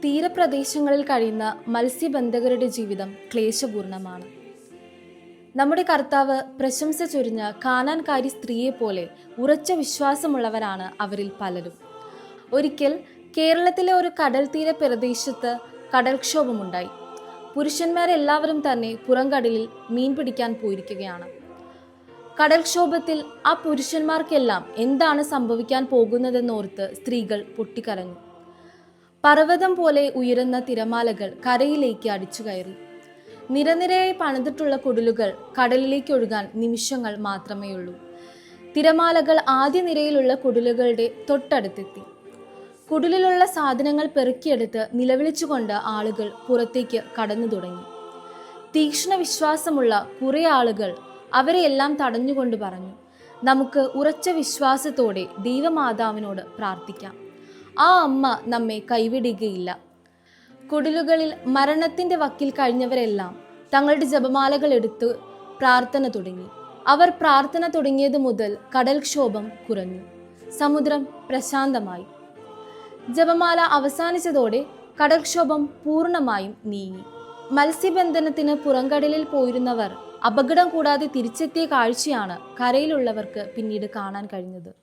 തീരപ്രദേശങ്ങളിൽ കഴിയുന്ന മത്സ്യബന്ധകരുടെ ജീവിതം ക്ലേശപൂർണമാണ്. നമ്മുടെ കർത്താവ് പ്രശംസ ചൊരിഞ്ഞ കാനാൻകാരി സ്ത്രീയെപ്പോലെ ഉറച്ച വിശ്വാസമുള്ളവരാണ് അവരിൽ പലരും. ഒരിക്കൽ കേരളത്തിലെ ഒരു കടൽ തീര പ്രദേശത്ത് കടൽക്ഷോഭമുണ്ടായി. പുരുഷന്മാരെല്ലാവരും തന്നെ പുറംകടലിൽ മീൻ പിടിക്കാൻ പോയിരിക്കുകയാണ്. കടൽക്ഷോഭത്തിൽ ആ പുരുഷന്മാർക്കെല്ലാം എന്താണ് സംഭവിക്കാൻ പോകുന്നതെന്നോർത്ത് സ്ത്രീകൾ പൊട്ടിക്കരഞ്ഞു. പർവ്വതം പോലെ ഉയരുന്ന തിരമാലകൾ കരയിലേക്ക് അടിച്ചു കയറി. നിരനിരയായി പണിതിട്ടുള്ള കുടിലുകൾ കടലിലേക്ക് ഒഴുകാൻ നിമിഷങ്ങൾ മാത്രമേയുള്ളൂ. തിരമാലകൾ ആദ്യ നിരയിലുള്ള കുടിലുകളുടെ തൊട്ടടുത്തെത്തി. കുടിലിലുള്ള സാധനങ്ങൾ പെറുക്കിയെടുത്ത് നിലവിളിച്ചുകൊണ്ട് ആളുകൾ പുറത്തേക്ക് കടന്നു തുടങ്ങി. തീക്ഷ്ണ വിശ്വാസമുള്ള കുറെ ആളുകൾ അവരെയെല്ലാം തടഞ്ഞുകൊണ്ട് പറഞ്ഞു, നമുക്ക് ഉറച്ച വിശ്വാസത്തോടെ ദൈവമാതാവിനോട് പ്രാർത്ഥിക്കാം. ആ അമ്മ നമ്മെ കൈവിടുകയില്ല. കുടിലുകളിൽ മരണത്തിന്റെ വക്കിൽ കഴിഞ്ഞവരെല്ലാം തങ്ങളുടെ ജപമാലകൾ എടുത്ത് പ്രാർത്ഥന തുടങ്ങി. അവർ പ്രാർത്ഥന തുടങ്ങിയത് മുതൽ കടൽക്ഷോഭം കുറഞ്ഞു. സമുദ്രം പ്രശാന്തമായി. ജപമാല അവസാനിച്ചതോടെ കടൽക്ഷോഭം പൂർണ്ണമായും നീങ്ങി. മത്സ്യബന്ധനത്തിന് പുറംകടലിൽ പോയിരുന്നവർ അപകടം കൂടാതെ തിരിച്ചെത്തിയ കാഴ്ചയാണ് കരയിലുള്ളവർക്ക് പിന്നീട് കാണാൻ കഴിഞ്ഞത്.